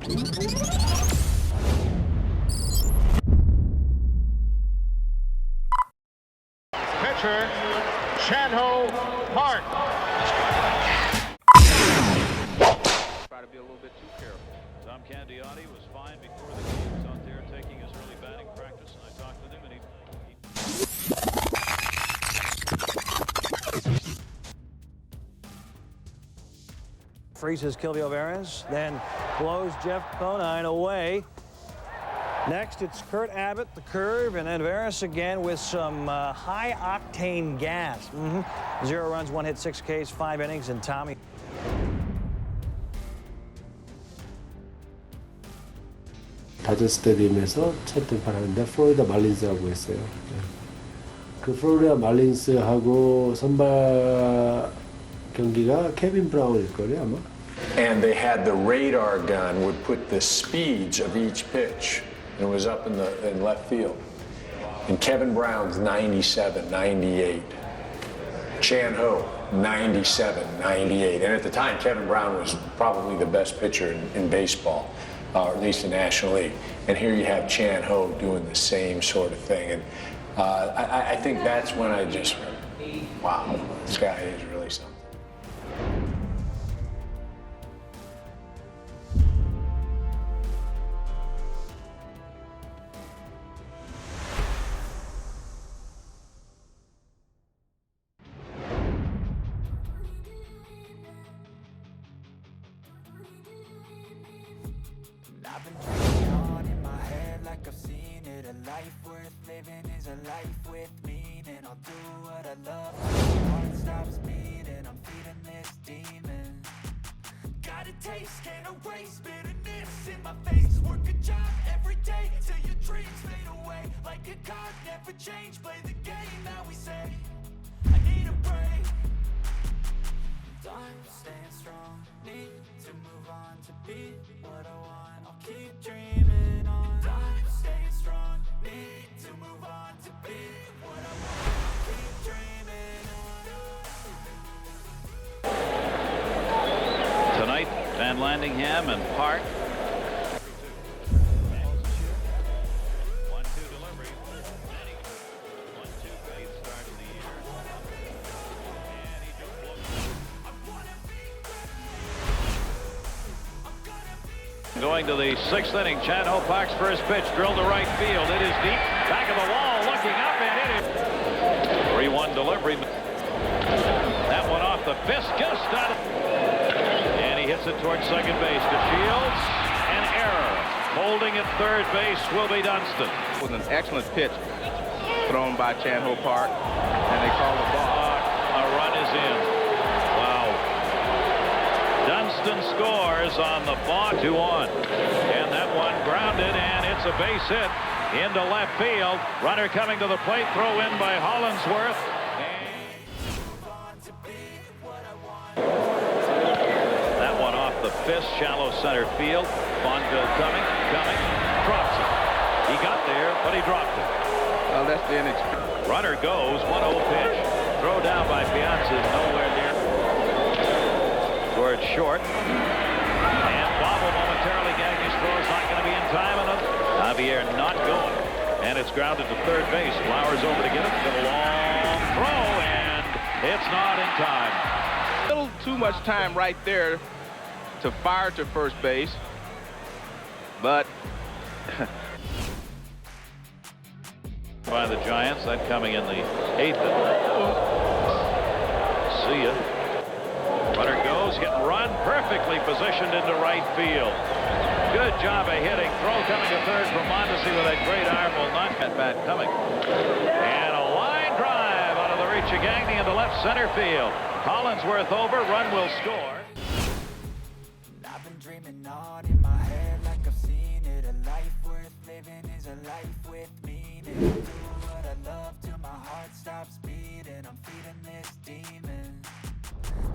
Pitcher, Chanho Park. Try to be a little bit too careful. Tom Candiotti was fine before the game. He was out there taking his early batting practice, and I talked with him, and he freezes Kilby Alvarez, then blows Jeff Conine away. Next, it's Kurt Abbott, the curve, and then Varys again with some high-octane gas. 0 runs, 1 hit, 6 Ks, 5 innings, and Tommy. 다저 스타디움에서 첫 등판하는데 플로리다 말린스하고 했어요. 그 플로리다 말린스하고 선발 경기가 케빈 브라운일 거예요 아마. And they had the radar gun would put the speeds of each pitch. It was up in left field. And Kevin Brown's 97, 98. Chan Ho, 97, 98. And at the time, Kevin Brown was probably the best pitcher in baseball, or at least in the National League. And here you have Chan Ho doing the same sort of thing. And I think that's when I just went, wow, this guy is really something. I've been dreaming on in my head like I've seen it. A life worth living is a life with meaning. I'll do what I love till my heart stops beating. I'm feeding this demon. Got a taste, can't erase bitterness in my face. Work a job every day till your dreams fade away. Like a card, never change. Play the game that we say. I need a break. I'm staying strong. Need to move on to be what I want. I'll keep dreaming on. I'm staying strong. Need to move on to be what I want. I'll keep dreaming on. tonight, Van Landingham and Park. 1-2 delivery. 1-2 great start of the year. And he just going to the 6th inning. Chanho Park's first pitch drilled to right field. It is deep, back of the wall, looking up, and it is 3-1 delivery. That one off the fist, just out of, and he hits it towards second base to Shields. An error. Holding at third base will be Dunston. It was an excellent pitch thrown by Chanho Park, and they call the ball. A run is in. Wow. Dunston scores on the ball, 2-1. And that one grounded, and it's a base hit into left field. Runner coming to the plate, throw in by Hollingsworth. That one off the fist, shallow center field. Bonville coming, drops it. He got there, but he dropped it. Well, that's the inexperience. Runner goes, 1-0 pitch. Throw down by Piazza, nowhere near. Towards short. And bobble momentarily. Gagne's throw is not going to be in time enough. Javier not going. And it's grounded to third base. Flowers over to get it. Got a long throw, and it's not in time. A little too much time right there to fire to first base. But by the Giants, that coming in the 8th inning. See ya. Runner goes, hit and run, perfectly positioned into right field. Good job of hitting. Throw coming to third from Mondesi with that great arm will not get bat coming. And a line drive out of the reach of Gagne into left center field. Hollingsworth over, run will score. I've been dreaming on in my head like I've seen it. A life worth living is a life with meaning. Do what I love till my heart stops beating. I'm feeding this demon.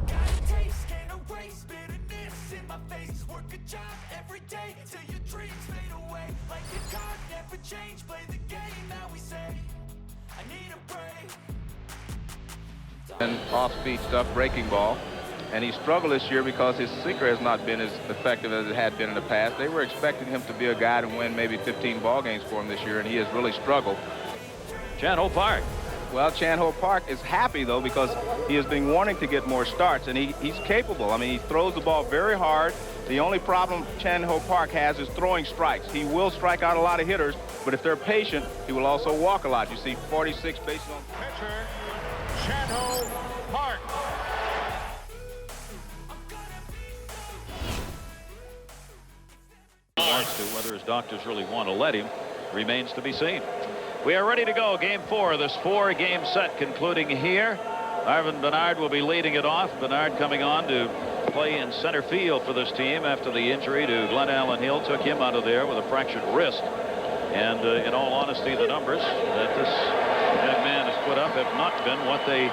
Got a taste, can't erase bitterness in my face. Work a job every day till your dreams fade away. Like a card, never change. Play the game that we say. I need a break. and off-speed stuff, breaking ball. And he struggled this year because his sinker has not been as effective as it had been in the past. They were expecting him to be a guy to win maybe 15 ball games for him this year, and he has really struggled. Chan-Ho Park. Well, Chan-Ho Park is happy, though, because he has been wanting to get more starts, and he's capable. I mean, he throws the ball very hard. The only problem Chan-Ho Park has is throwing strikes. He will strike out a lot of hitters, but if they're patient, he will also walk a lot. You see 46 bases on. Pitcher, Chan-Ho Park. Wants to, whether his doctors really want to let him, remains to be seen. We are ready to go. Game 4 of this 4-game set concluding here. Arvin Bernard will be leading it off. Bernard coming on to play in center field for this team after the injury to Glenn Allen Hill took him out of there with a fractured wrist. And in all honesty, the numbers that this young man has put up have not been what they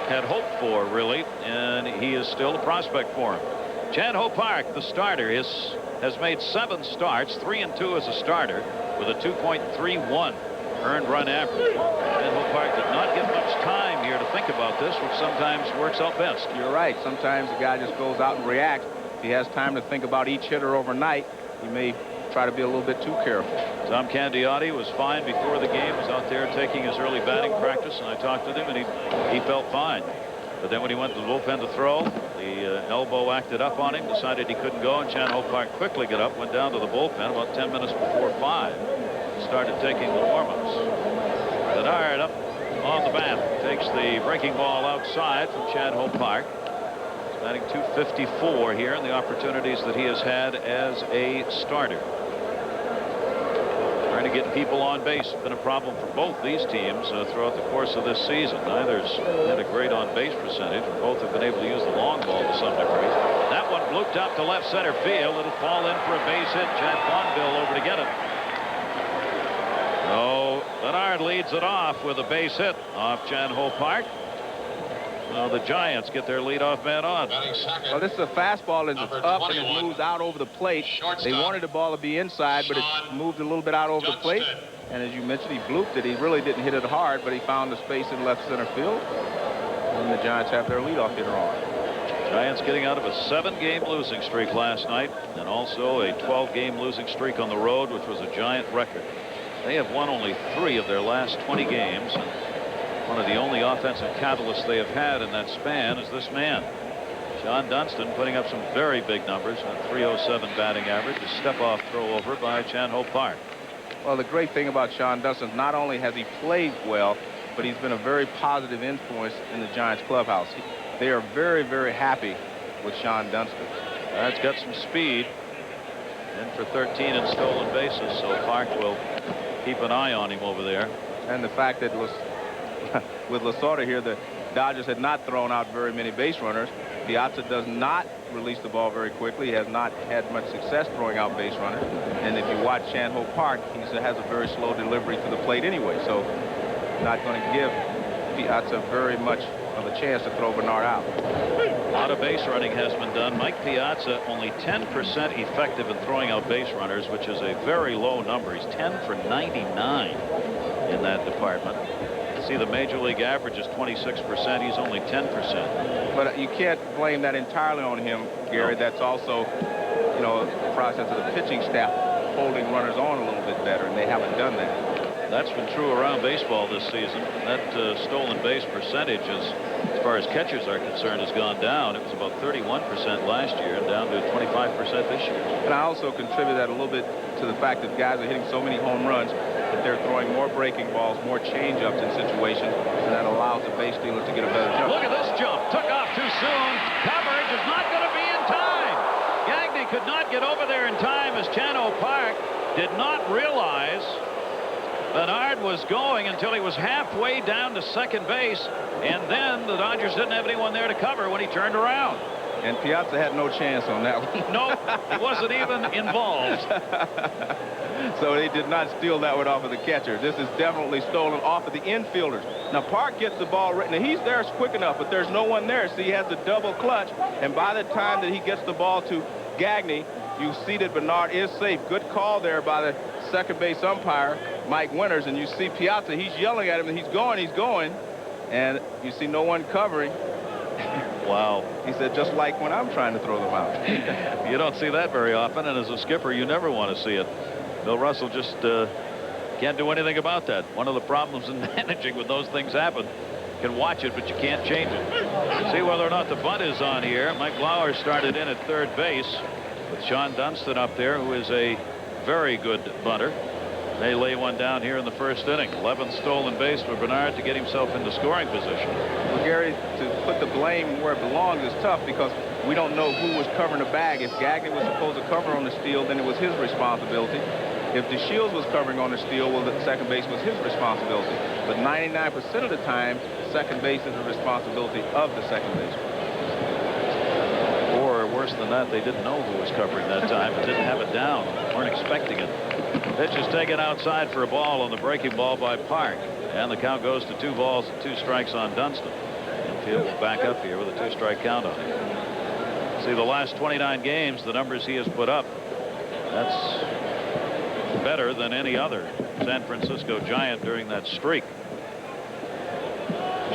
had hoped for, really. And he is still a prospect for him. Chan-Ho Park, the starter, has made 7 starts, 3-2 as a starter, with a 2.31 earned run average. Chan-Ho Park did not get much time here to think about this, which sometimes works out best. You're right. Sometimes the guy just goes out and reacts. If he has time to think about each hitter overnight, he may try to be a little bit too careful. Tom Candiotti was fine before the game, was out there taking his early batting practice, and I talked with him, and he felt fine. But then when he went to the bullpen to throw, the elbow acted up on him, decided he couldn't go, and Chan-Ho Park quickly got up, went down to the bullpen about 10 minutes before 5, started taking the warm-ups. Bernard up on the bat, takes the breaking ball outside from Chan-Ho Park. He's batting .254 here in the opportunities that he has had as a starter. Trying to get people on base has been a problem for both these teams throughout the course of this season. Neither's had a great on-base percentage, and both have been able to use the long ball to some degree. That one blooped out to left center field. It'll fall in for a base hit. Jack Bonville over to get it. So Bernard leads it off with a base hit off Chan-Ho Park. Well, the Giants get their leadoff man on. Well, this is a fastball that's up and it moves out over the plate. They wanted the ball to be inside, but it moved a little bit out over the plate. And as you mentioned, he blooped it. He really didn't hit it hard, but he found the space in left center field. And the Giants have their leadoff hitter on. Giants getting out of a 7-game losing streak last night, and also a 12-game losing streak on the road, which was a Giant record. They have won only 3 of their last 20 games. One of the only offensive catalysts they have had in that span is this man. Sean Dunston putting up some very big numbers, a .307 batting average, a step-off throw over by Chan-Ho Park. Well, the great thing about Sean Dunston, not only has he played well, but he's been a very positive influence in the Giants clubhouse. They are very, very happy with Sean Dunston. That's got some speed. In for 13 in stolen bases, so Park will keep an eye on him over there. And the fact that with Lasorda here, the Dodgers had not thrown out very many base runners. Piazza does not release the ball very quickly. He has not had much success throwing out base runners. And if you watch Chan-Ho Park, he has a very slow delivery to the plate anyway. So not going to give Piazza very much of a chance to throw Bernard out. A lot of base running has been done. Mike Piazza only 10% effective in throwing out base runners, which is a very low number. He's 10 for 99 in that department. See, the major league average is 26%. He's only 10%. But you can't blame that entirely on him, Gary. No. That's also, you know, the process of the pitching staff holding runners on a little bit better, and they haven't done that. That's been true around baseball this season. That stolen base percentage, as far as catchers are concerned, has gone down. It was about 31% last year and down to 25% this year. And I also contribute that a little bit to the fact that guys are hitting so many home runs that they're throwing more breaking balls, more change-ups in situations, and that allows the base stealer to get a better jump. Look at this jump. Took off too soon. Coverage is not going to be in time. Gagne could not get over there in time as Chan-Ho Park did not realize Bernard was going until he was halfway down to second base, and then the Dodgers didn't have anyone there to cover when he turned around. And Piazza had no chance on that one. No, he wasn't even involved. So they did not steal that one off of the catcher. This is definitely stolen off of the infielders. Now, Park gets the ball right. Now, he's there quick enough, but there's no one there. So he has the double clutch. And by the time that he gets the ball to Gagne, you see that Bernard is safe. Good call there by the second base umpire, Mike Winters. And you see Piazza, he's yelling at him, and he's going. And you see no one covering. Wow. He said, just like when I'm trying to throw them out. You don't see that very often, and as a skipper, you never want to see it. Bill Russell just can't do anything about that. One of the problems in managing when those things happen, you can watch it, but you can't change it. See whether or not the bunt is on here. Mike Lauer started in at third base with Sean Dunston up there, who is a very good bunter. They lay one down here in the first inning. 11th stolen base for Bernard to get himself into scoring position. Well, Gary, to put the blame where it belongs is tough because we don't know who was covering the bag. If Gagne was supposed to cover on the steal, then it was his responsibility. If DeShields was covering on the steal, well, the second base was his responsibility. But 99% of the time, second base is the responsibility of the second baseman. Or worse than that, they didn't know who was covering that time and didn't have it down. Weren't expecting it. Pitch is taken outside for a ball on the breaking ball by Park. And the count goes to 2 balls and 2 strikes on Dunston. Infield will back up here with a 2-strike count on him. See, the last 29 games, the numbers he has put up, that's better than any other San Francisco Giant during that streak.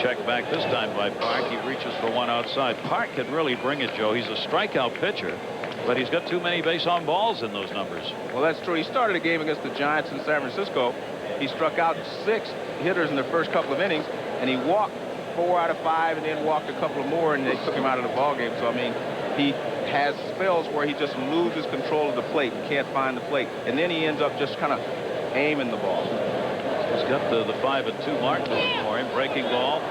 Check back this time by Park. He reaches for one outside. Park can really bring it, Joe. He's a strikeout pitcher, but he's got too many base on balls in those numbers. Well, that's true. He started a game against the Giants in San Francisco. He struck out 6 hitters in the first couple of innings, and he walked 4 out of 5 and then walked a couple of more, and they took him out of the ball game. So, I mean, he has spells where he just loses control of the plate and can't find the plate, and then he ends up just kind of aiming the ball. He's got the 5-2 mark going for him. Breaking ball,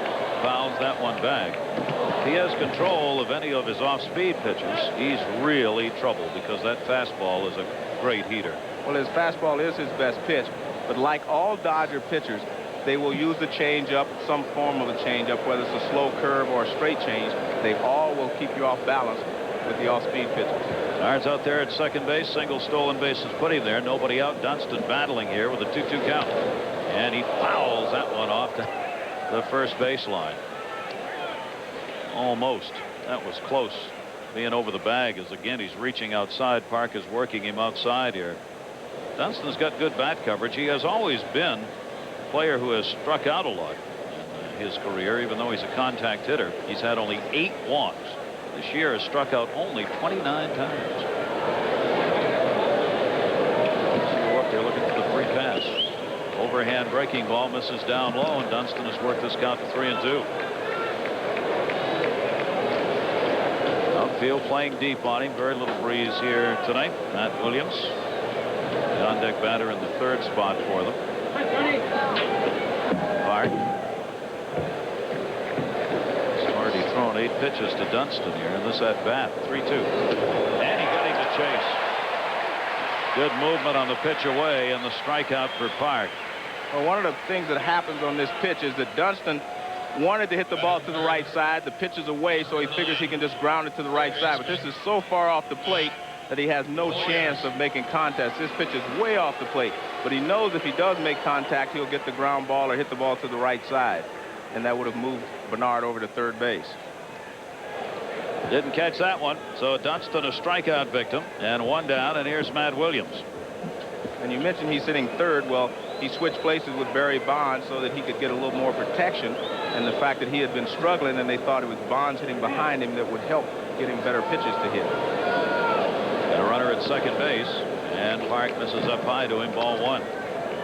fouls that one back. If he has control of any of his off-speed pitches, he's really trouble because that fastball is a great heater. Well, his fastball is his best pitch, but like all Dodger pitchers, they will use the changeup, some form of a changeup, whether it's a slow curve or a straight change. They all will keep you off balance with the off-speed pitches. Nards out there at second base. Single stolen bases put him there. Nobody out. Dunston battling here with a 2-2 count. And he fouls that one off to the first baseline. Almost. That was close. Being over the bag as again he's reaching outside. Park is working him outside here. Dunston's got good bat coverage. He has always been a player who has struck out a lot in his career, even though he's a contact hitter. He's had only 8 walks. This year has struck out only 29 times. See what they're looking for the free pass. Overhand breaking ball misses down low, and Dunston has worked this count to 3-2. Outfield playing deep on him. Very little breeze here tonight. Matt Williams, the on-deck batter in the 3rd spot for them. Park. Thrown 8 pitches to Dunston here in this at-bat. 3-2. And he got him to chase. Good movement on the pitch away and the strikeout for Park. Well, one of the things that happens on this pitch is that Dunston wanted to hit the ball to the right side. The pitch is away, so he figures he can just ground it to the right side. But this is so far off the plate that he has no chance of making contact. This pitch is way off the plate. But he knows if he does make contact, he'll get the ground ball or hit the ball to the right side. And that would have moved Bernard over to third base. Didn't catch that one. So Dunston a strikeout victim and 1 down, and here's Matt Williams. And you mentioned he's hitting third. Well, he switched places with Barry Bonds so that he could get a little more protection, and the fact that he had been struggling and they thought it was Bonds hitting behind him that would help get him better pitches to hit. And a runner at second base, and Park misses up high to him. Ball 1.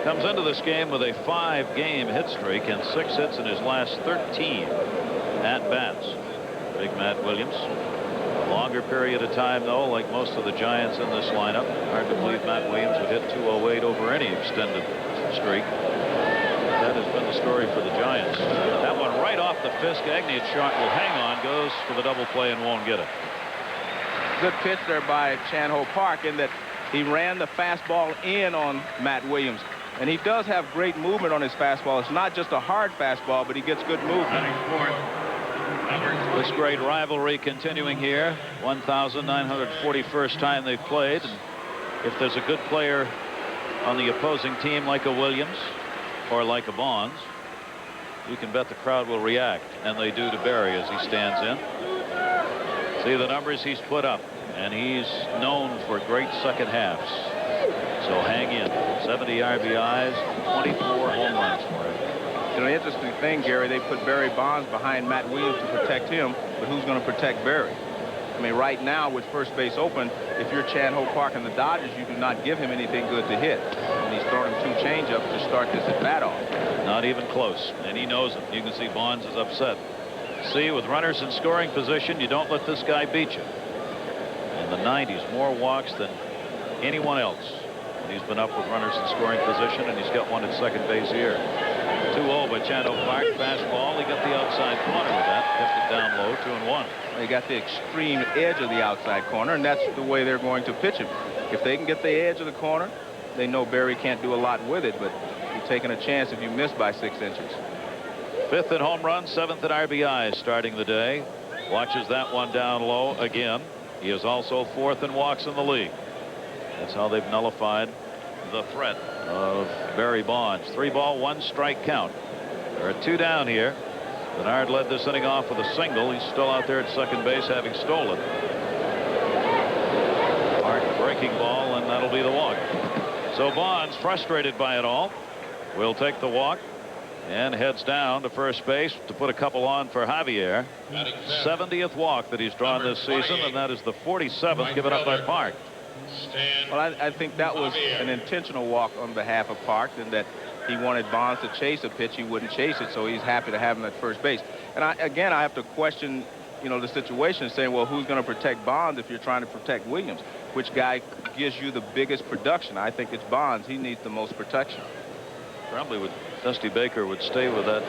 Comes into this game with a 5-game hit streak and 6 hits in his last 13 at-bats. Big Matt Williams. A longer period of time, though, like most of the Giants in this lineup. Hard to believe Matt Williams would hit 208 over any extended streak. That has been the story for the Giants. That one right off the Fisk. Agnew shot will hang on, goes for the double play and won't get it. Good pitch there by Chan-Ho Park in that he ran the fastball in on Matt Williams. And he does have great movement on his fastball. It's not just a hard fastball, but he gets good movement. This great rivalry continuing here. 1,941st time they've played. And if there's a good player on the opposing team like a Williams or like a Bonds, you can bet the crowd will react. And they do to Barry as he stands in. See the numbers he's put up. And he's known for great second halves. So hang in. 70 RBIs, 24 home runs for him. You know, the interesting thing, Gary, they put Barry Bonds behind Matt Williams to protect him, but who's going to protect Barry? I mean, right now, with first base open, if you're Chan-Ho Park and the Dodgers, you do not give him anything good to hit. And he's throwing him 2 changeups to start this at-bat off. Not even close, and he knows it. You can see Bonds is upset. See, with runners in scoring position, you don't let this guy beat you. In the 90s, more walks than anyone else. And he's been up with runners in scoring position, and he's got one at second base here. 2-0 by Chan-Ho Park. Fastball. He got the outside corner with that. Kept it down low. 2-1. They got the extreme edge of the outside corner, and that's the way they're going to pitch him. If they can get the edge of the corner, they know Barry can't do a lot with it, but you're taking a chance if you miss by 6 inches. 5th in home runs, 7th in RBIs starting the day. Watches that one down low again. He is also 4th in walks in the league. That's how they've nullified the threat of Barry Bonds. 3-ball, 1-strike count. There are 2 down here. Bernard led this inning off with a single. He's still out there at second base, having stolen. Hard breaking ball, and that'll be the walk. So Bonds, frustrated by it all, will take the walk and heads down to first base to put a couple on for Javier. 70th walk that he's drawn this season, and that is the 47th given up by Park. Well, I think that was an intentional walk on behalf of Park, and that he wanted Bonds to chase a pitch. He wouldn't chase it, so he's happy to have him at first base. And I have to question, you know, the situation, saying, well, who's going to protect Bonds if you're trying to protect Williams? Which guy gives you the biggest production? I think it's Bonds. He needs the most protection. Probably Dusty Baker would stay with that,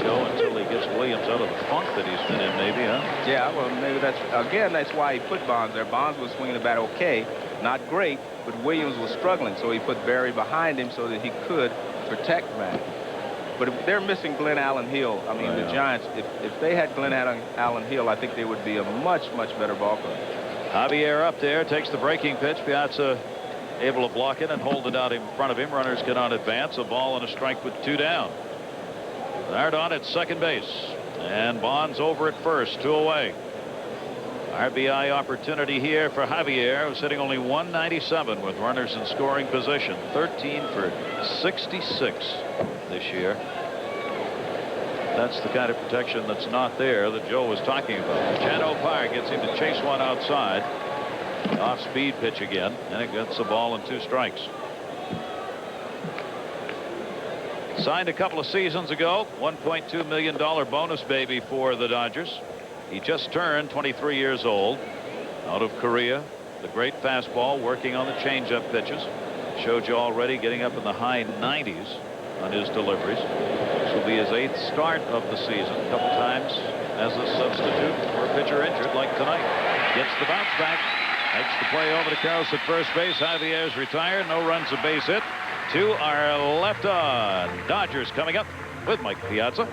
Joe, until he gets Williams out of the funk that he's been in, maybe, huh? Yeah, well, maybe that's why he put Bonds there. Bonds was swinging the bat okay, not great, but Williams was struggling, so he put Barry behind him so that he could protect Matt. But if they're missing Glenn Allen Hill, I mean, the Giants, if they had Glenn Allen Hill, I think they would be a much, much better ball club. Javier up there takes the breaking pitch. Piazza able to block it and hold it out in front of him. Runners cannot advance. A ball and a strike with 2 down. Bernard on at second base, and Bonds over at first. 2 away. RBI opportunity here for Javier, who's hitting only 197 with runners in scoring position. 13 for 66 this year. That's the kind of protection that's not there that Joe was talking about. Chan-Ho Park gets him to chase one outside. Off-speed pitch again, and it gets the ball and 2 strikes. Signed a couple of seasons ago, $1.2 million bonus baby for the Dodgers. He just turned 23 years old. Out of Korea, the great fastball, working on the changeup pitches. Showed you already getting up in the high 90s on his deliveries. This will be his 8th start of the season. A couple times as a substitute for a pitcher injured like tonight. Gets the bounce back. Makes the play over to Karros at first base. Javier's retired. No runs, a base hit. 2 are left on. Dodgers coming up with Mike Piazza.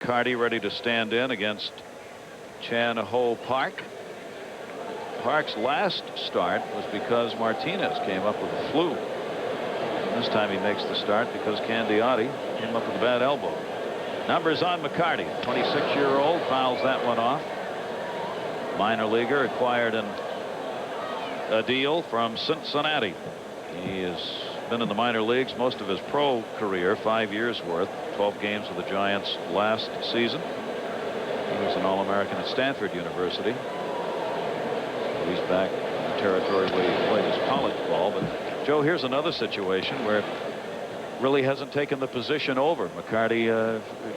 Cardi ready to stand in against Chan-Ho Park. Park's last start was because Martinez came up with a flu. And this time he makes the start because Candiotti came up with a bad elbow. Numbers on McCarty. 26-year-old fouls that one off. Minor leaguer, acquired in a deal from Cincinnati. He has been in the minor leagues most of his pro career, 5 years worth. 12 games with the Giants last season. He was an All-American at Stanford University. He's back in the territory where he played his college ball. But Joe, here's another situation where really hasn't taken the position over. McCarty,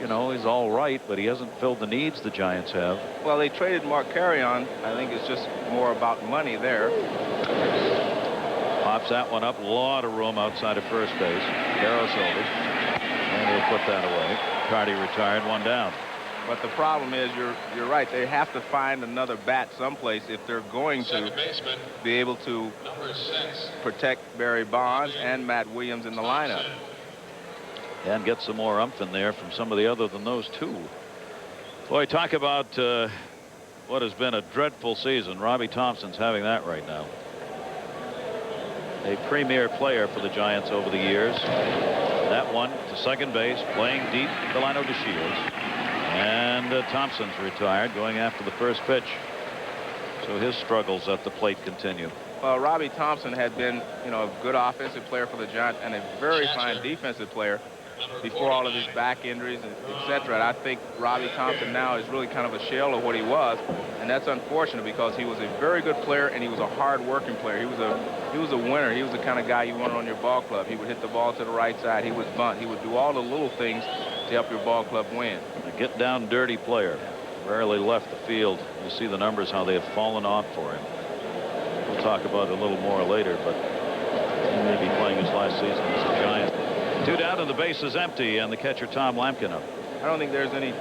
you know, he's all right, but he hasn't filled the needs the Giants have. Well, they traded Mark Carrion. I think it's just more about money there. Pops that one up. A lot of room outside of first base. Karros over, and he'll put that away. McCarty retired, 1 down. But the problem is, you're right. They have to find another bat someplace if they're going to be able to protect Barry Bonds and Matt Williams in the lineup. And get some more umph in there from somebody other than those 2. Boy, talk about what has been a dreadful season. Robbie Thompson's having that right now. A premier player for the Giants over the years. That one to second base, playing deep. Delano DeShields. And Thompson's retired, going after the first pitch. So his struggles at the plate continue. Robbie Thompson had been, a good offensive player for the Giants and a very fine defensive player before all of his back injuries, etc. And I think Robbie Thompson now is really kind of a shell of what he was, and that's unfortunate because he was a very good player and he was a hard-working player. He was a winner. He was the kind of guy you wanted on your ball club. He would hit the ball to the right side. He would bunt. He would do all the little things to help your ball club win. A get-down dirty player. Rarely left the field. You see the numbers, how they have fallen off for him. We'll talk about it a little more later, but he may be playing his last season as a Giant. 2 down and the base is empty, and the catcher Tom Lampkin up. I don't think there's any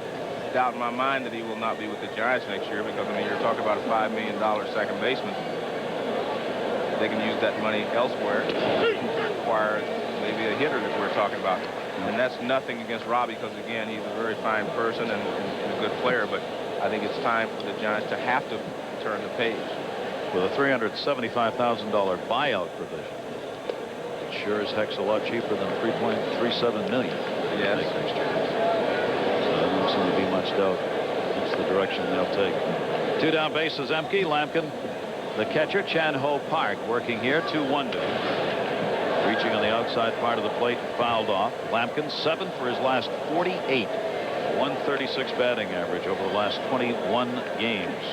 doubt in my mind that he will not be with the Giants next year because, you're talking about a $5 million second baseman. They can use that money elsewhere. Acquire maybe a hitter that we're talking about. And that's nothing against Robbie because, again, he's a very fine person and a good player, but I think it's time for the Giants to have to turn the page. With a $375,000 buyout provision. It sure as heck's a lot cheaper than $3.37 million. Yes. Next year. So there doesn't seem to be much doubt. That's the direction they'll take. 2 down, bases empty. Lampkin, the catcher, Chan-Ho Park, working here. 2-1 to him. Reaching on the outside part of the plate, fouled off. Lampkin 7 for his last 48. 136 batting average over the last 21 games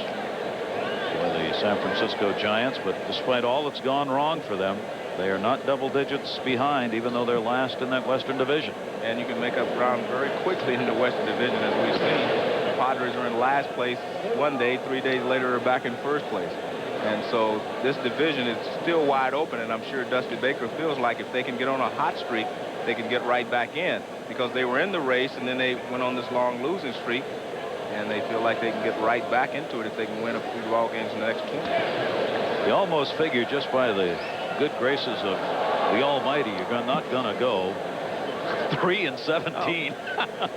for the San Francisco Giants. But despite all that's gone wrong for them, they are not double digits behind, even though they're last in that Western Division. And you can make up ground very quickly in the Western Division, as we've seen. The Padres are in last place one day, 3 days later are back in first place. And so this division is still wide open, and I'm sure Dusty Baker feels like if they can get on a hot streak, they can get right back in, because they were in the race and then they went on this long losing streak, and they feel like they can get right back into it if they can win a few ball games in the next 20. You almost figure just by the good graces of the Almighty, you're not going to go 3-17.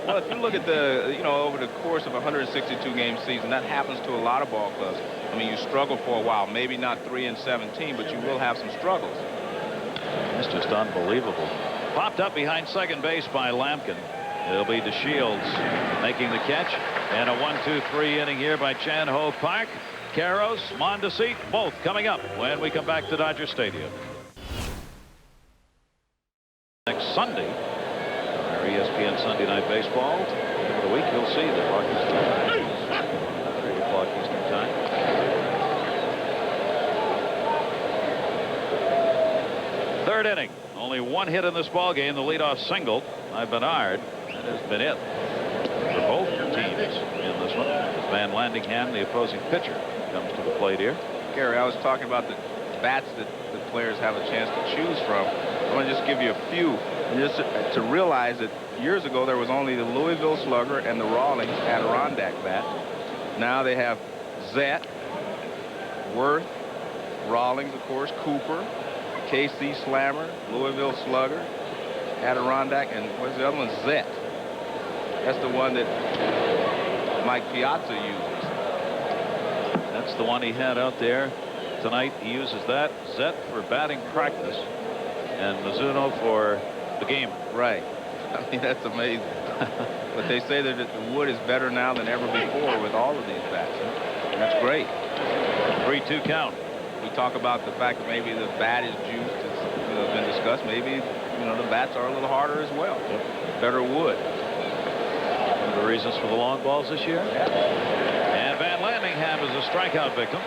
Well, if you look at the, over the course of a 162-game season, that happens to a lot of ball clubs. You struggle for a while, maybe not 3-17, but you will have some struggles. It's just unbelievable. Popped up behind second base by Lampkin. It'll be DeShields making the catch, and a 1-2-3 inning here by Chan-Ho Park. Caros, Mondesi, both coming up when we come back to Dodger Stadium. Next Sunday, our ESPN Sunday Night Baseball. End of the week, you'll see the Rockies 3 o'clock Eastern Time. Third inning. Only one hit in this ball game. The leadoff single by Bernard. That has been it for both teams in this one. Van Landingham, the opposing pitcher, comes to the plate here. Gary, I was talking about the bats that the players have a chance to choose from. I want to just give you a few, and just to realize that years ago there was only the Louisville Slugger and the Rawlings Adirondack bat. Now they have Zett, Worth, Rawlings, of course, Cooper, KC Slammer, Louisville Slugger, Adirondack, and what's the other one? Zett. That's the one that Mike Piazza uses. That's the one he had out there tonight. He uses that. Zett for batting practice, and Mizuno for the game. Right. That's amazing. But they say that the wood is better now than ever before with all of these bats. That's great. 3-2 count. We talk about the fact that maybe the bat is juiced. It's been discussed. Maybe the bats are a little harder as well. Yep. Better wood. One of the reasons for the long balls this year. Yeah. And Van Landingham is a strikeout victim.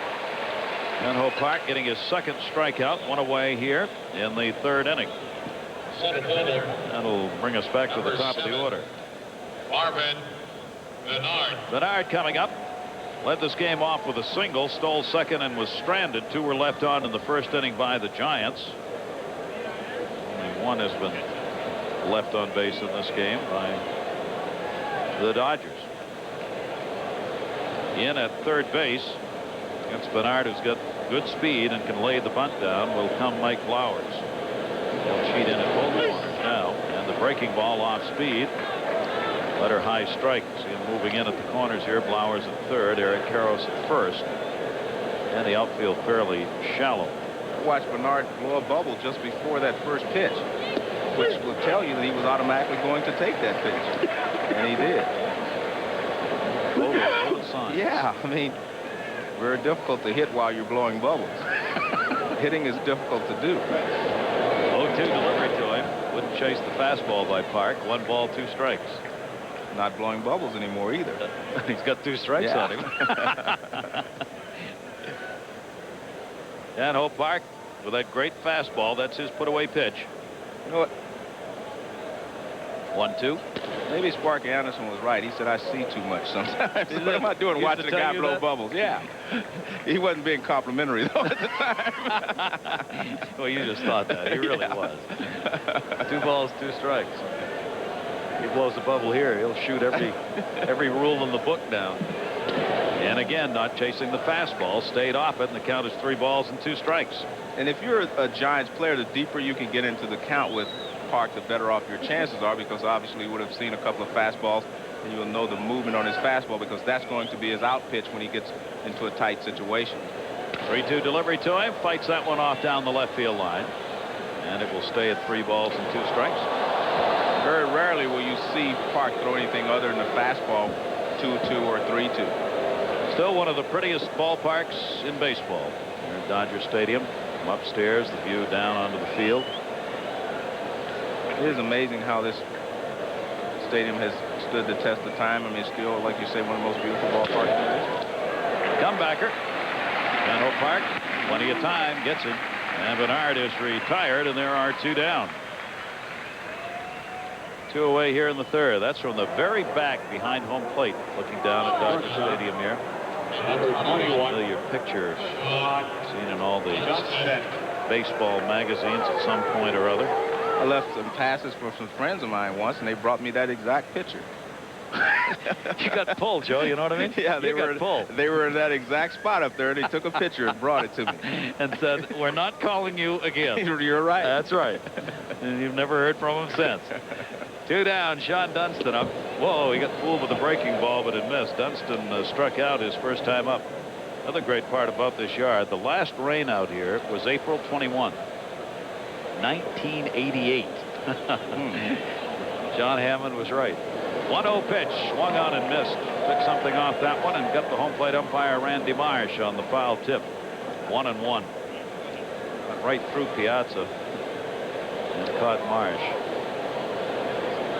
Chan-Ho Park getting his second strikeout. One away here in the third inning. That'll bring us back to the top of the order. Marvin Bernard. Bernard coming up. Led this game off with a single, stole second, and was stranded. 2 were left on in the first inning by the Giants. Only 1 has been left on base in this game by the Dodgers. In at third base against Bernard, who's got good speed and can lay the bunt down, will come Mike Flowers. He'll cheat in at both corners now, and the breaking ball off speed. Letter high strike. See him moving in at the corners here. Flowers at third, Eric Karros at first, and the outfield fairly shallow. Watch Bernard blow a bubble just before that first pitch, which will tell you that he was automatically going to take that pitch, and he did. All the signs. Yeah, very difficult to hit while you're blowing bubbles. Hitting is difficult to do. 0-2 delivery to him. Wouldn't chase the fastball by Park. 1 ball, 2 strikes. Not blowing bubbles anymore either. He's got 2 strikes on him. And Hope Park with that great fastball. That's his put-away pitch. You know what? 1-2. Maybe Sparky Anderson was right. He said, I see too much sometimes. What am I doing watching the guy blow bubbles? Yeah. He wasn't being complimentary, though, at the time. Well, you just thought that. He really was. 2 balls, 2 strikes. He blows the bubble here, he'll shoot every rule in the book down. And again, not chasing the fastball, stayed off it, and the count is 3 balls and 2 strikes. And if you're a Giants player, the deeper you can get into the count with Park, the better off your chances are, because obviously you would have seen a couple of fastballs and you'll know the movement on his fastball, because that's going to be his out pitch when he gets into a tight situation. 3-2 delivery to him, fights that one off down the left field line, and it will stay at 3 balls and 2 strikes. Very rarely will you see Park throw anything other than a fastball, 2-2 or 3-2. Still one of the prettiest ballparks in baseball. Here at Dodger Stadium. From upstairs, the view down onto the field. It is amazing how this stadium has stood the test of time. I mean, still, like you say, one of the most beautiful ballparks there is. Comebacker. Menlo Park, plenty of time, gets it. And Bernard is retired, and there are 2 down. 2 away here in the 3rd. That's from the very back behind home plate, looking down at Dodger Stadium here. Number 21. Familiar picture seen in all the baseball magazines at some point or other. I left some passes for some friends of mine once, and they brought me that exact picture. You got pulled, Joe, you know what I mean? Yeah, they got pulled. They were in that exact spot up there, and they took a picture and brought it to me. And said, we're not calling you again. You're right. That's right. And you've never heard from him since. 2 down, Sean Dunston up. Whoa, he got fooled with a breaking ball, but it missed. Dunston struck out his first time up. Another great part about this yard, the last rain out here was April 21, 1988. John Hammond was right. 1-0 pitch, swung on and missed. Took something off that one and got the home plate umpire Randy Marsh on the foul tip. 1-1. Went right through Piazza and caught Marsh.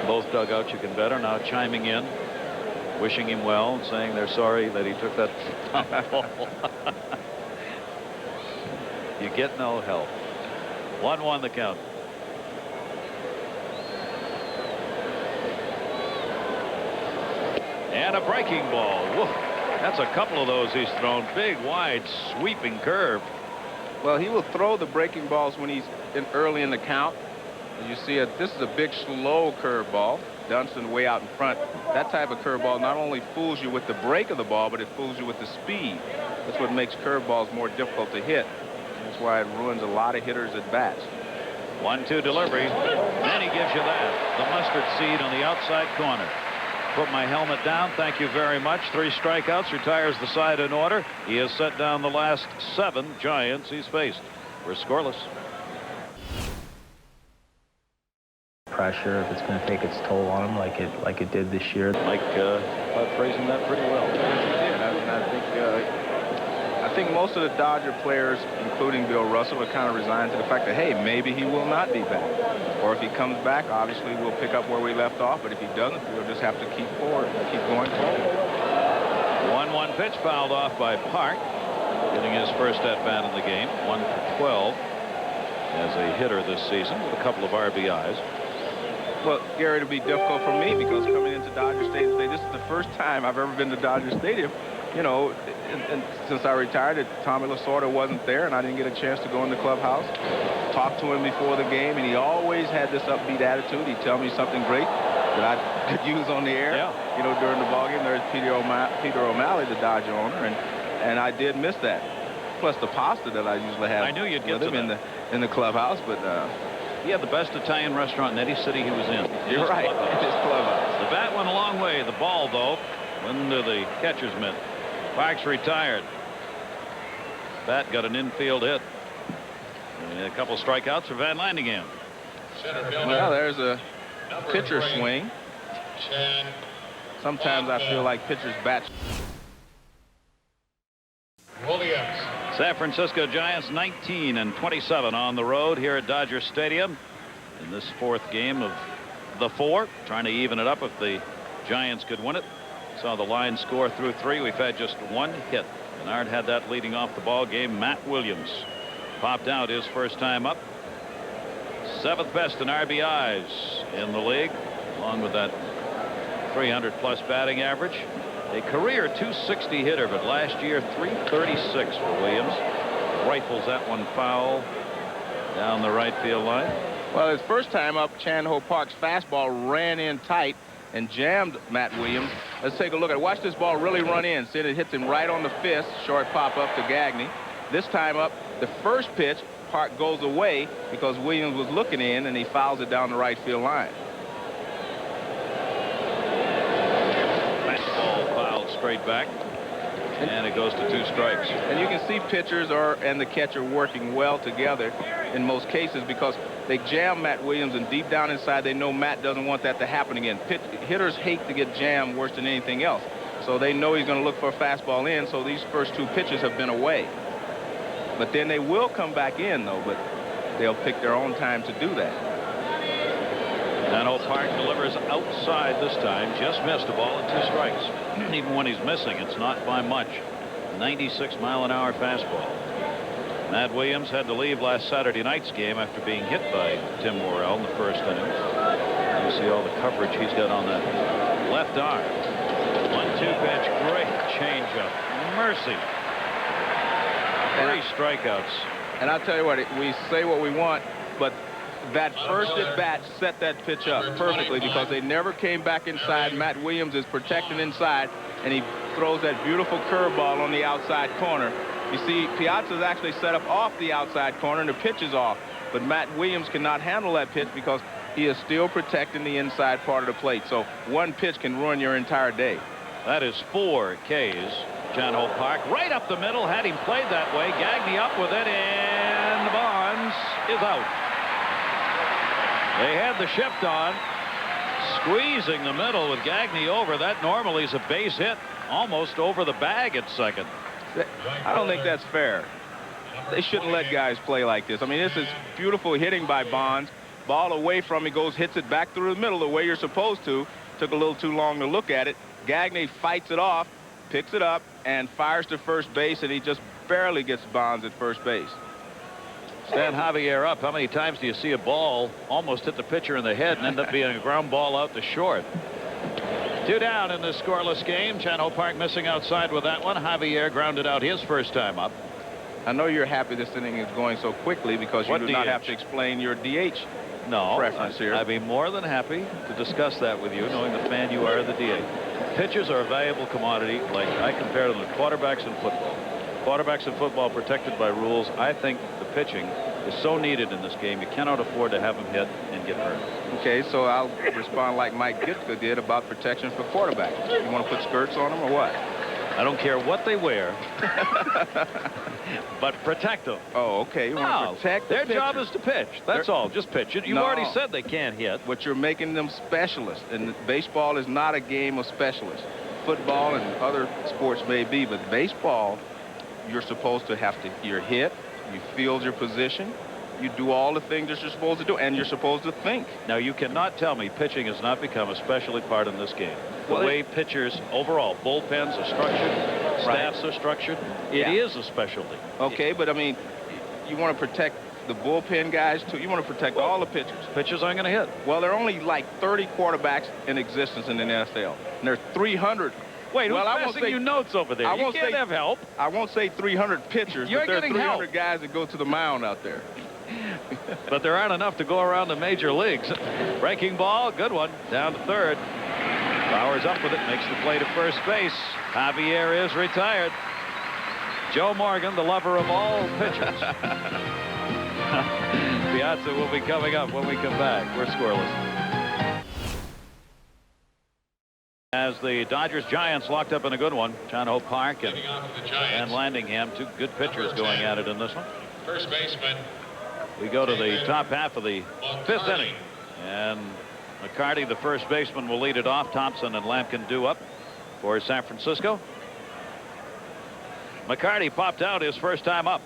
Both dugouts, you can better, now chiming in, wishing him well, and saying they're sorry that he took that ball. You get no help. 1-1 the count. And a breaking ball. Woof. That's a couple of those he's thrown. Big, wide, sweeping curve. Well, he will throw the breaking balls when he's early in the count. You see, this is a big, slow curveball. Dunston way out in front. That type of curveball not only fools you with the break of the ball, but it fools you with the speed. That's what makes curveballs more difficult to hit. That's why it ruins a lot of hitters' at bats. 1-2 delivery. Then he gives you that. The mustard seed on the outside corner. Put my helmet down. Thank you very much. 3 strikeouts. Retires the side in order. He has set down the last 7 Giants he's faced. We're scoreless. Pressure, if it's going to take its toll on him like it did this year. Mike phrasing that pretty well. I think most of the Dodger players, including Bill Russell, are kind of resigned to the fact that, hey, maybe he will not be back. Or if he comes back, obviously we'll pick up where we left off. But if he doesn't, we'll just have to keep going forward. 1-1 pitch fouled off by Park, getting his first at-bat in the game. 1 for 12 as a hitter this season with a couple of RBIs. Well, Gary, it'll be difficult for me because coming into Dodger Stadium today, this is the first time I've ever been to Dodger Stadium. You know, and since I retired, Tommy Lasorda wasn't there, and I didn't get a chance to go in the clubhouse. Talked to him before the game, and he always had this upbeat attitude. He'd tell me something great that I could use on the air. Yeah. You know, during the ballgame, there's Peter O'Malley, the Dodger owner, and I did miss that. Plus the pasta that I usually have. I knew you'd get to them in the clubhouse, but. He had the best Italian restaurant in any city he was in. You're right. His clubhouse. The bat went a long way. The ball, though, into the catcher's mitt. Park's retired. Bat got an infield hit. And a couple strikeouts for Van Landingham. Well, there's a pitcher swing. Sometimes I feel like pitchers' bats. San Francisco Giants 19-27 on the road here at Dodger Stadium in this fourth game of the four, trying to even it up if the Giants could win it. Saw the line score through 3. We've had just 1 hit. Bernard had that leading off the ball game. Matt Williams popped out his first time up. 7th best in RBIs in the league, along with that 300+ batting average. A career 260 hitter, but last year 336 for Williams. Rifles that one foul down the right field line. Well, his first time up, Chan Ho Park's fastball ran in tight and jammed Matt Williams. Let's take a look at it. Watch this ball really run in. See, it hits him right on the fist. Short pop up to Gagne. This time up, the first pitch, Park goes away because Williams was looking in, and he fouls it down the right field line. Fastball fouled straight back, and it goes to 2 strikes. And you can see pitchers and the catcher working well together in most cases because they jam Matt Williams, and deep down inside they know Matt doesn't want that to happen again. Hitters hate to get jammed worse than anything else, so they know he's going to look for a fastball in, so these first 2 pitches have been away. But then they will come back in, though, but they'll pick their own time to do that. And Park delivers outside this time. Just missed a ball and 2 strikes. Even when he's missing, it's not by much. 96-mile-an-hour fastball. Matt Williams had to leave last Saturday night's game after being hit by Tim Worrell in the first inning. You see all the coverage he's got on that left arm. 1-2 pitch, great changeup. Mercy. 3 strikeouts. And I'll tell you what, we say what we want, but that first at bat set that pitch up perfectly because they never came back inside. Matt Williams is protected inside, and he throws that beautiful curveball on the outside corner. You see, Piazza's actually set up off the outside corner, and the pitch is off. But Matt Williams cannot handle that pitch because he is still protecting the inside part of the plate. So 1 pitch can ruin your entire day. That is 4 Ks. Chan Ho Park right up the middle. Had him played that way. Gagne up with it, and Bonds is out. They had the shift on, squeezing the middle with Gagne over. That normally is a base hit, almost over the bag at second. I don't think that's fair. They shouldn't let guys play like this. I mean, this is beautiful hitting by Bonds. Ball away from him, goes, hits it back through the middle the way you're supposed to. Took a little too long to look at it. Gagne fights it off, picks it up, and fires to first base, and he just barely gets Bonds at first base. Stand Javier up. How many times do you see a ball almost hit the pitcher in the head and end up being a ground ball out to short? 2 down in this scoreless game. Chan Ho Park missing outside with that one. Javier grounded out his first time up. I know you're happy this inning is going so quickly because you do not have to explain your DH preference here. I'd be more than happy to discuss that with you, knowing the fan you are of the DH. Pitchers are a valuable commodity, like I compare them to quarterbacks in football. Quarterbacks in football protected by rules. I think the pitching is so needed in this game. You cannot afford to have them hit and get hurt. Okay, so I'll respond like Mike Ditka did about protection for quarterbacks. You want to put skirts on them or what? I don't care what they wear, but protect them. Oh, okay. You want to protect their job is to pitch. That's all. Just pitch it. You've already said they can't hit. But you're making them specialists, and baseball is not a game of specialists. Football and other sports may be, but baseball, you're supposed to have to, you're hit, you field your position, you do all the things that you're supposed to do, and you're supposed to think. Now, you cannot tell me pitching has not become a specialty part in this game. The way pitchers, overall, bullpens are structured, staffs are structured, it is a specialty. Okay, but I mean, you want to protect the bullpen guys, too. You want to protect all the pitchers. Pitchers aren't going to hit. Well, there are only like 30 quarterbacks in existence in the NFL, and there's 300. Wait, who's passing you notes over there? You can't have help. I won't say 300 pitchers, but there are 300 guys that go to the mound out there. But there aren't enough to go around the major leagues. Breaking ball, good one, down to third. Bauer's up with it, makes the play to first base. Javier is retired. Joe Morgan, the lover of all pitchers. Piazza will be coming up when we come back. We're scoreless. As the Dodgers-Giants locked up in a good one, Chan Ho Park and Landingham, 2 good pitchers going at it in this one. First baseman. We go to the top half of the 5th inning, and McCarty, the first baseman, will lead it off. Thompson and Lampkin due up for San Francisco. McCarty popped out his first time up.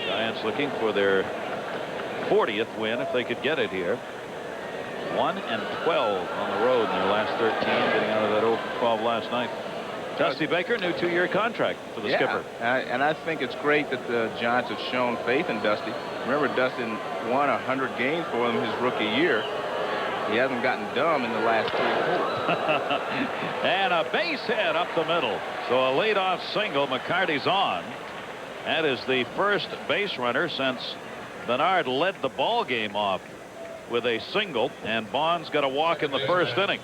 Giants looking for their 40th win if they could get it here. 1-12 on the road in their last 13, getting out of that 0-12 last night. Dusty Baker, new 2-year contract for the skipper. And I think it's great that the Giants have shown faith in Dusty. Remember, Dusty won 100 games for him his rookie year. He hasn't gotten dumb in the last 3 or 4. And a base hit up the middle. So a leadoff single. McCarty's on. That is the first base runner since Bernard led the ball game off with a single, and Bonds got a walk in the first inning.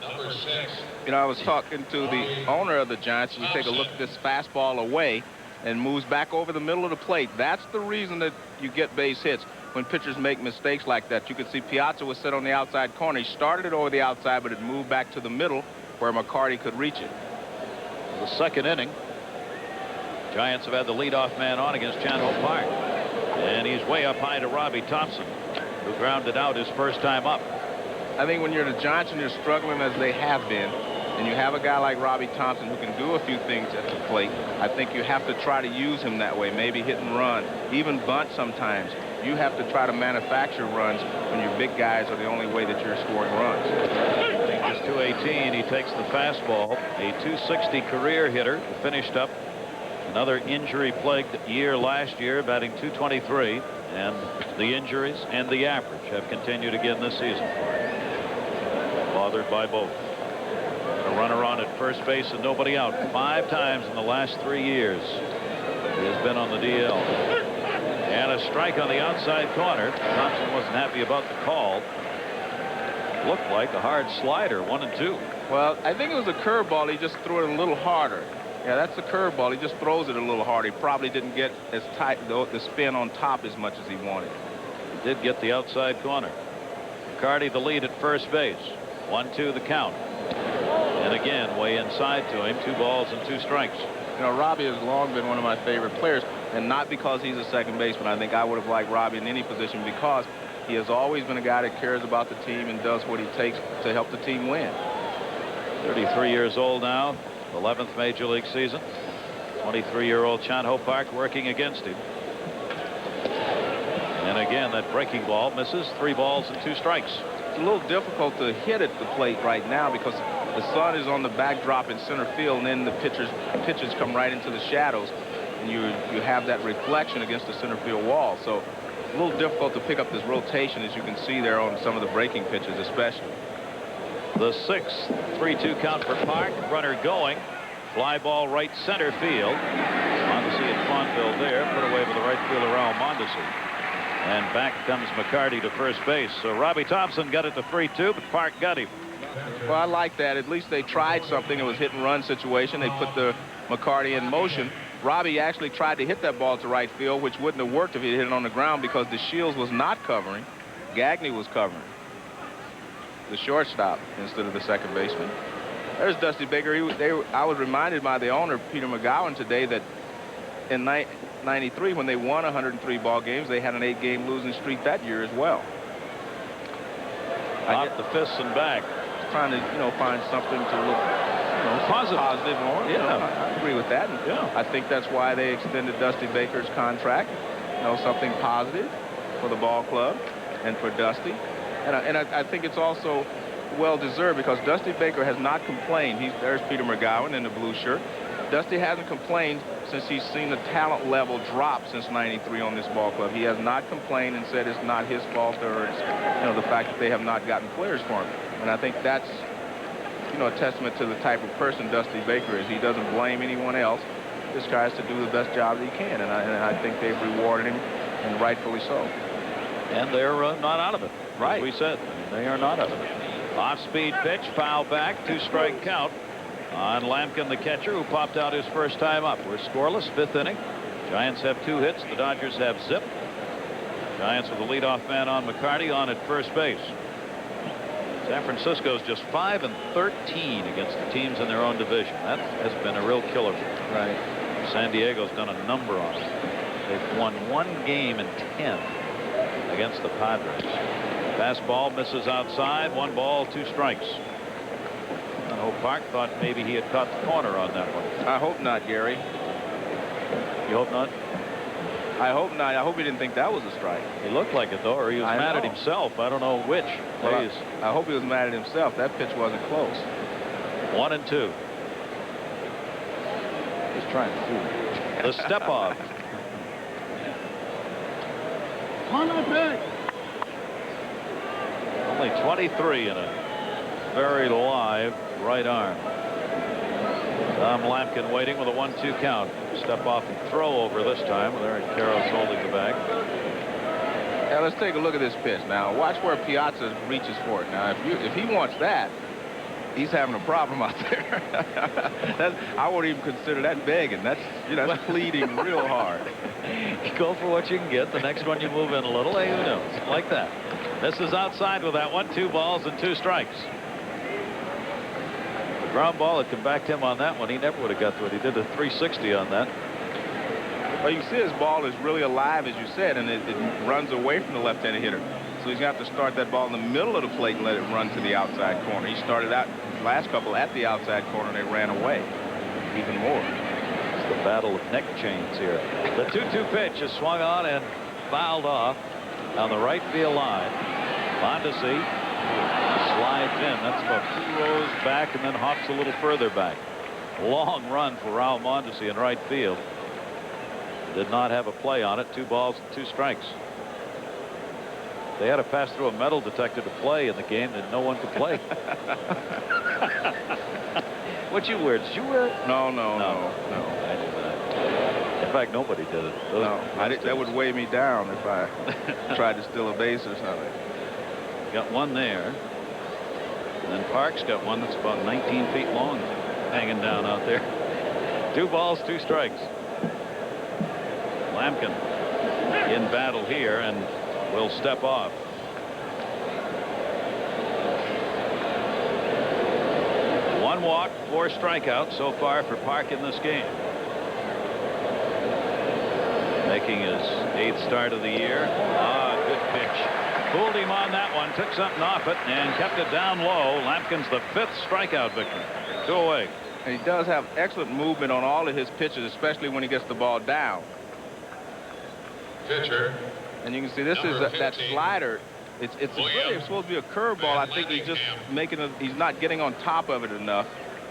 Number 6. You know, I was talking to the owner of the Giants. You take a look at this fastball away and moves back over the middle of the plate. That's the reason that you get base hits when pitchers make mistakes like that. You could see Piazza was set on the outside corner. He started it over the outside, but it moved back to the middle where McCarty could reach it. The second inning, Giants have had the leadoff man on against Chandler Park, and he's way up high to Robbie Thompson, who grounded out his first time up. I think when you're the Giants and you're struggling as they have been, and you have a guy like Robbie Thompson who can do a few things at the plate, I think you have to try to use him that way. Maybe hit and run, even bunt sometimes. You have to try to manufacture runs when your big guys are the only way that you're scoring runs. I think it's 218. He takes the fastball. A 260 career hitter, finished up another injury-plagued year last year, batting 223, and the injuries and the average have continued again this season for him. Bothered by both. A runner on at first base and nobody out 5 times in the last 3 years. He has been on the DL. And a strike on the outside corner. Thompson wasn't happy about the call. Looked like a hard slider, 1-2. Well, I think it was a curveball. He just threw it a little harder. Yeah, that's the curveball. He just throws it a little harder. He probably didn't get as tight, the spin on top as much as he wanted. He did get the outside corner. McCarty the lead at first base. 1-2 the count. And again, way inside to him. 2 balls and 2 strikes. You know, Robbie has long been one of my favorite players, and not because he's a second baseman. I think I would have liked Robbie in any position because he has always been a guy that cares about the team and does what he takes to help the team win. 33 years old now, 11th Major League season. 23-year-old Chandler Park working against him. And again, that breaking ball misses. 3 balls and 2 strikes. It's a little difficult to hit at the plate right now because the sun is on the backdrop in center field, and then the pitches come right into the shadows, and you have that reflection against the center field wall. So a little difficult to pick up this rotation, as you can see there on some of the breaking pitches especially. The 6th 3-2 count for Park. Runner going. Fly ball right center field. Mondesi at Fonville there. Put away by the right fielder Raul Mondesi. And back comes McCarty to first base. So Robbie Thompson got it to 3-2, but Park got him. Well, I like that. At least they tried something. It was hit and run situation. They put the McCarty in motion. Robbie actually tried to hit that ball to right field, which wouldn't have worked if he hit it on the ground because the Shields was not covering. Gagne was covering the shortstop instead of the second baseman. There's Dusty Baker. I was reminded by the owner, Peter McGowan, today that in 93, when they won 103 ball games, they had an 8-game losing streak that year as well. Off the fists and back. Trying to, find something to look, positive on. Yeah, I agree with that. And I think that's why they extended Dusty Baker's contract. Something positive for the ball club and for Dusty. And I think it's also well-deserved because Dusty Baker has not complained. There's Peter McGowan in the blue shirt. Dusty hasn't complained since he's seen the talent level drop since '93 on this ball club. He has not complained and said it's not his fault or it's, the fact that they have not gotten players for him. And I think that's, a testament to the type of person Dusty Baker is. He doesn't blame anyone else. This guy has to do the best job that he can, and I think they've rewarded him, and rightfully so. And they're not out of it. Right. As we said, they are not out of it. Off-speed pitch, foul back, 2-strike count on Lampkin, the catcher, who popped out his first time up. We're scoreless, 5th inning. Giants have 2 hits. The Dodgers have zip. Giants with the leadoff man on McCarty on at first base. San Francisco's just 5-13 against the teams in their own division. That has been a real killer for them. Right. San Diego's done a number on them. They've won 1 game in 10 against the Padres. Fastball misses outside. 1 ball, 2 strikes. Chan-Ho Park thought maybe he had caught the corner on that one. I hope not, Gary. You hope not? I hope not. I hope he didn't think that was a strike. He looked like it, though, or he was mad at himself. I don't know which. Well, I hope he was mad at himself. That pitch wasn't close. 1-2. He's trying to fool me. The step off. Only 23 in a very live right arm. Tom Lampkin waiting with a 1-2 count. Step off and throw over this time with Eric Karros holding the bag. Now let's take a look at this pitch. Now watch where Piazza reaches for it. Now if he wants that, he's having a problem out there. I won't even consider that begging. That's that's pleading real hard. You go for what you can get. The next one you move in a little. Hey, who knows? Like that. This is outside with that 1, 2 balls and 2 strikes. The ground ball had come back to him on that one. He never would have got to it. He did a 360 on that. Well, you see his ball is really alive, as you said, and it runs away from the left-handed hitter. So he's going to have to start that ball in the middle of the plate and let it run to the outside corner. He started out last couple at the outside corner, and they ran away even more. It's the battle of neck chains here. The 2-2 pitch is swung on and fouled off on the right field line. Mondesi slides in. That's about 2 rows back and then hops a little further back. Long run for Raul Mondesi in right field. Did not have a play on it. 2 balls and 2 strikes. They had to pass through a metal detector to play in the game that no one could play. What you wear? Did you wear it? No. I did not. In fact, nobody did it. That would weigh me down if I tried to steal a base or something. Got one there. And then Park's got one that's about 19 feet long hanging down out there. 2 balls, 2 strikes. Lampkin in battle here and will step off. One walk, 4 strikeouts so far for Park in this game. Making his 8th start of the year. Good pitch. Fooled him on that one, took something off it and kept it down low. Lampkin's the 5th strikeout victim. 2 away. And he does have excellent movement on all of his pitches, especially when he gets the ball down. Pitcher. And you can see this is that slider. It's really supposed to be a curveball. I think he's just he's not getting on top of it enough.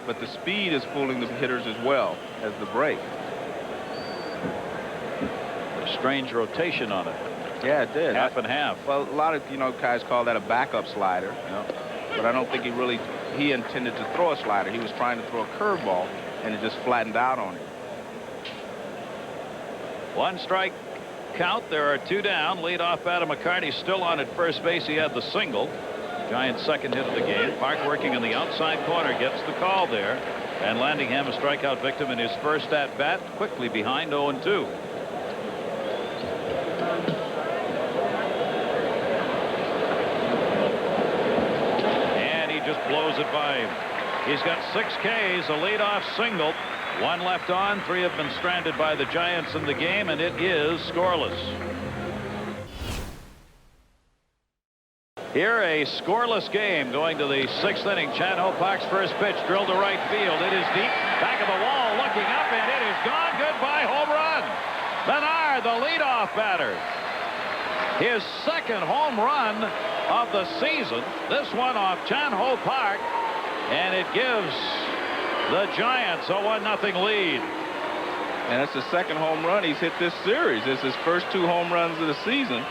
But the speed is fooling the hitters as well as the break. A strange rotation on it. Yeah, it did. Half and half. Well, a lot of guys call that a backup slider. But I don't think he intended to throw a slider. He was trying to throw a curveball, and it just flattened out on him. 1 strike count. There are 2 down. Leadoff Adam McCarty still on at first base. He had the single. Giants' 2nd hit of the game. Park working in the outside corner gets the call there. And Landingham, a strikeout victim in his first at bat, quickly behind 0-2. And he just blows it by him. He's got 6 Ks, a leadoff single. 1 left on. 3 have been stranded by the Giants in the game, and it is scoreless. Here, a scoreless game going to the 6th inning. Chan-Ho Park's first pitch drilled to right field. It is deep, back of the wall, looking up, and it is gone. Goodbye, home run. Bernard, the leadoff batter. His 2nd home run of the season. This one off Chan-Ho Park, and it gives the Giants a 1-0 lead. And that's the 2nd home run he's hit this series. It's his first 2 home runs of the season.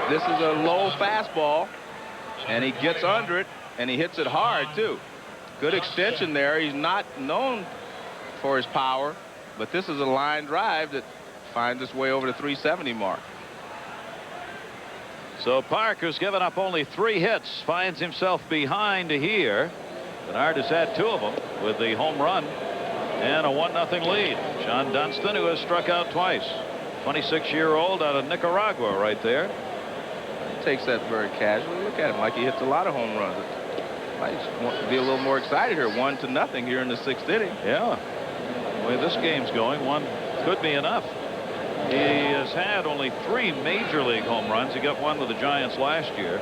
This is a low fastball, and he gets under it, and he hits it hard, too. Good extension there. He's not known for his power, but this is a line drive that finds its way over the 370 mark. So Park, who's given up only 3 hits, finds himself behind here. Bernard has had 2 of them with the home run and a 1-0 lead. Sean Dunston, who has struck out twice. 26-year-old out of Nicaragua right there. He takes that very casually. Look at him like he hits a lot of home runs. Might want to be a little more excited here. 1-0 here in the 6th inning. Yeah. The way this game's going, 1 could be enough. He has had only 3 major league home runs. He got 1 with the Giants last year.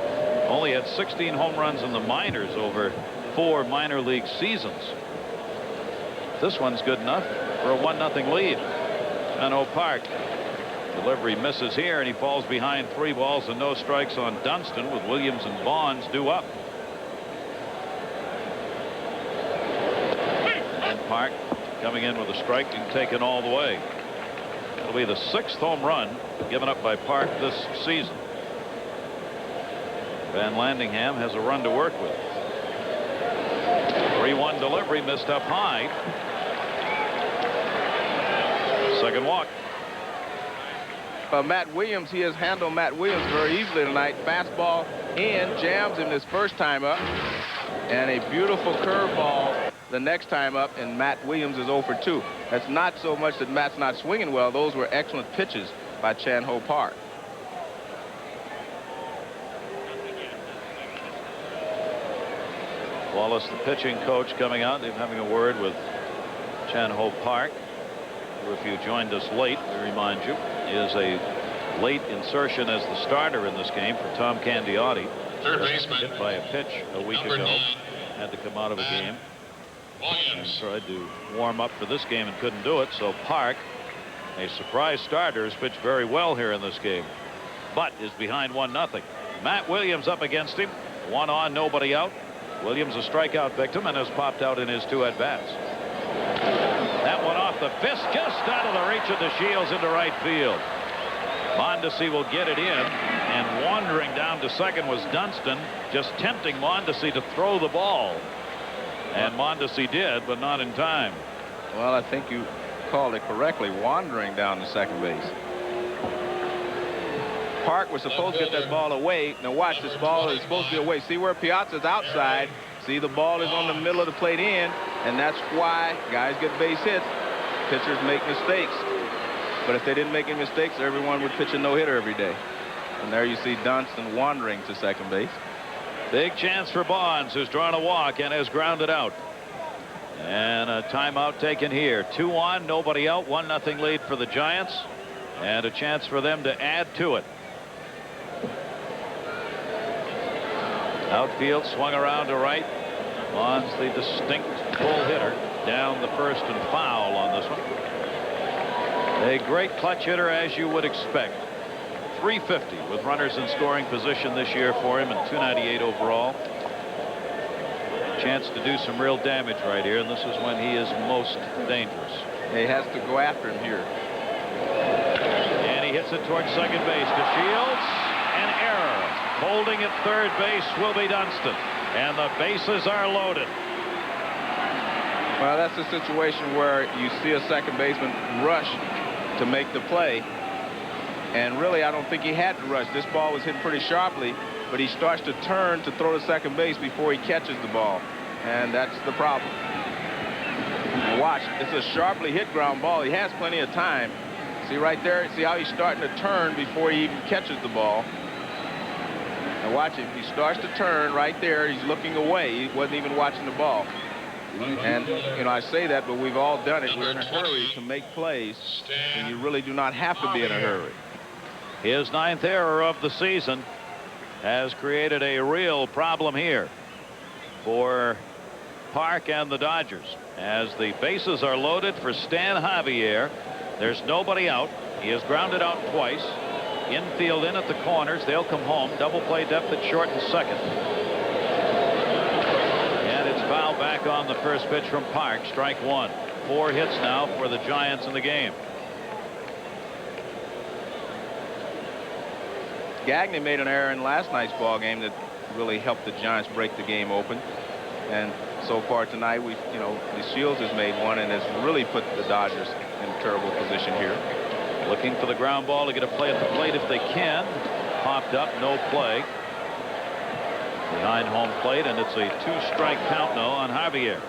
Only had 16 home runs in the minors over 4 minor league seasons. This one's good enough for a 1-0 lead. Menlo Park. Delivery misses here, and he falls behind 3 balls and no strikes on Dunston, with Williams and Bonds due up. And Park coming in with a strike and taken all the way. It'll be the 6th home run given up by Park this season. Van Landingham has a run to work with. 3-1 delivery, missed up high. Second walk. Matt Williams, he has handled Matt Williams very easily tonight. Fastball in, jams him this first time up, and a beautiful curveball the next time up, and Matt Williams is 0 for 2. That's not so much that Matt's not swinging well. Those were excellent pitches by Chan-Ho Park. Wallace, the pitching coach, coming out. They're having a word with Chan-Ho Park, who, if you joined us late, we remind you, is a late insertion as the starter in this game for Tom Candiotti. Third baseman. Hit by a pitch a week Number ago. 9. Had to come out of a game and Williams. tried to warm up for this game and couldn't do it. So Park, a surprise starter, has pitched very well here in this game, but is behind 1-0. Matt Williams up against him. 1 on, nobody out. Williams, a strikeout victim, and has popped out in his 2 at-bats. That one off the fist, just out of the reach of the Shields into right field. Mondesi will get it in, and wandering down to second was Dunston, just tempting Mondesi to throw the ball. And Mondesi did, but not in time. Well, I think you called it correctly, wandering down to second base. Park was supposed to get that ball away. Now watch, this ball is supposed to be away. See where Piazza's outside. See, the ball is on the middle of the plate in, and that's why guys get base hits. Pitchers make mistakes. But if they didn't make any mistakes, everyone would pitch a no-hitter every day. And there you see Dunston wandering to second base. Big chance for Bonds, who's drawn a walk and has grounded out. And a timeout taken here. 2 on, nobody out, 1-0 lead for the Giants, and a chance for them to add to it. Outfield swung around to right. Bonds, the distinct pull hitter, down the first and foul on this one. A great clutch hitter, as you would expect. 350 with runners in scoring position this year for him, and 298 overall. Chance to do some real damage right here, and this is when he is most dangerous. He has to go after him here. And he hits it towards second base to Shields. An error. Holding at third base will be Dunston, and the bases are loaded. Well, that's a situation where you see a second baseman rush to make the play, and really I don't think he had to rush. This ball was hit pretty sharply, but he starts to turn to throw to second base before he catches the ball, and that's the problem. Watch, it's a sharply hit ground ball. He has plenty of time. See right there, see how he's starting to turn before he even catches the ball. And watch him, he starts to turn right there. He's looking away. He wasn't even watching the ball. And, you know, I say that, but we've all done it. We're in a hurry to make plays, and you really do not have to be in a hurry. His 9th error of the season has created a real problem here for Park and the Dodgers. As the bases are loaded for Stan Javier, there's nobody out. He has grounded out twice. Infield in at the corners. They'll come home. Double play depth at short and second. And it's foul back on the first pitch from Park. Strike 1. 4 hits now for the Giants in the game. Gagne made an error in last night's ball game that really helped the Giants break the game open. And so far tonight, the Shields has made one and has really put the Dodgers in a terrible position here. Looking for the ground ball to get a play at the plate if they can. Popped up, no play. Behind home plate, and it's a 2-strike count now on Javier.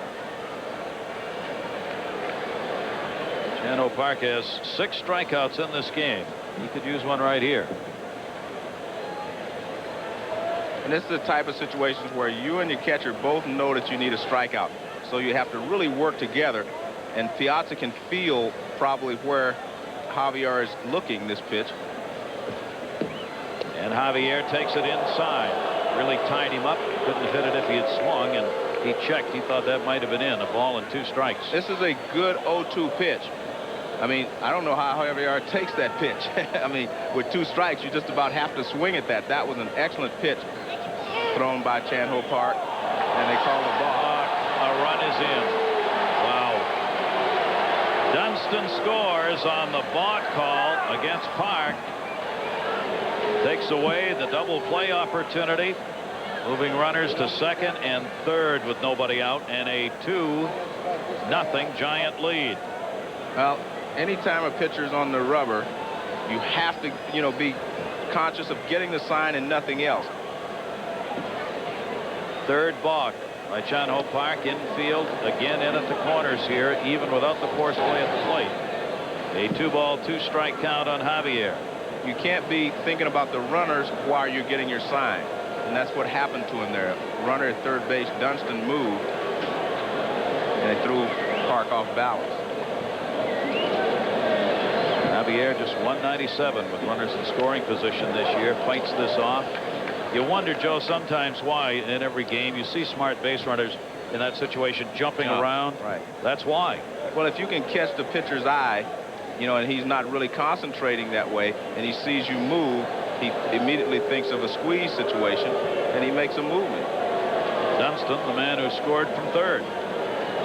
Chan-Ho Park has 6 strikeouts in this game. He could use one right here. And this is the type of situations where you and your catcher both know that you need a strikeout. So you have to really work together. And Piazza can feel probably where Javier is looking this pitch. And Javier takes it inside. really tied him up. Couldn't have hit it if he had swung, and he checked. He thought that might have been in. A ball and 2 strikes. This is a good 0-2 pitch. I mean, I don't know how Javier takes that pitch. I mean, with 2 strikes, you just about have to swing at that. That was an excellent pitch thrown by Chan-Ho Park, and they call the ball. A run is in. Wow. Dunston scores on the balk call against Park. Takes away the double play opportunity, moving runners to second and third with nobody out, and a 2-0 Giant lead. Well, anytime a pitcher's on the rubber, you have to, be conscious of getting the sign and nothing else. Third balk by Chan-Ho Park. Infield again in at the corners here, even without the force play at the plate. A 2-ball, 2-strike count on Javier. You can't be thinking about the runners while you're getting your sign. And that's what happened to him there. Runner at third base, Dunston moved, and they threw Park off balance. Javier just 197 with runners in scoring position this year. Fights this off. You wonder, Joe, sometimes why in every game you see smart base runners in that situation jumping around. Right. That's why. Well, if you can catch the pitcher's eye, and he's not really concentrating that way, and he sees you move, he immediately thinks of a squeeze situation, and he makes a movement. Dunston, the man who scored from third.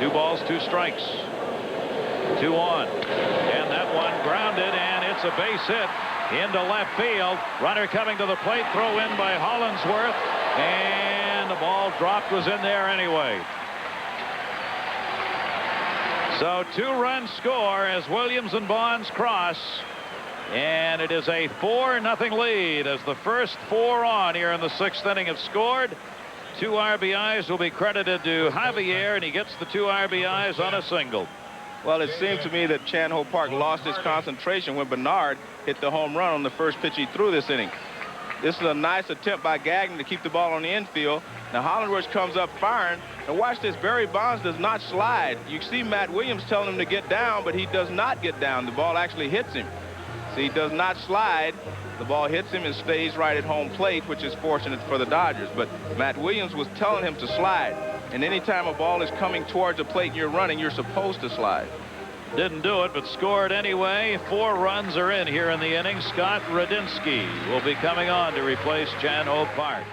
2 balls, 2 strikes. 2 on. And that one grounded, and it's a base hit into left field. Runner coming to the plate, throw in by Hollingsworth, and the ball dropped, was in there anyway. So 2-run score as Williams and Bonds cross, and it is a 4-0 lead as the first 4 on here in the 6th inning have scored. 2 RBIs will be credited to Javier, and he gets the 2 RBIs on a single. Well, it seemed to me that Chan-Ho Park lost his concentration when Bernard hit the home run on the first pitch he threw this inning. This is a nice attempt by Gagnon to keep the ball on the infield. Now Hollingsworth comes up firing, and watch this. Barry Bonds does not slide. You see Matt Williams telling him to get down, but he does not get down. The ball actually hits him. See, he does not slide. The ball hits him and stays right at home plate, which is fortunate for the Dodgers. But Matt Williams was telling him to slide. And anytime a ball is coming towards the plate and you're running, you're supposed to slide. Didn't do it, but scored anyway. 4 runs are in here in the inning. Scott Radinsky will be coming on to replace Chan-Ho Park.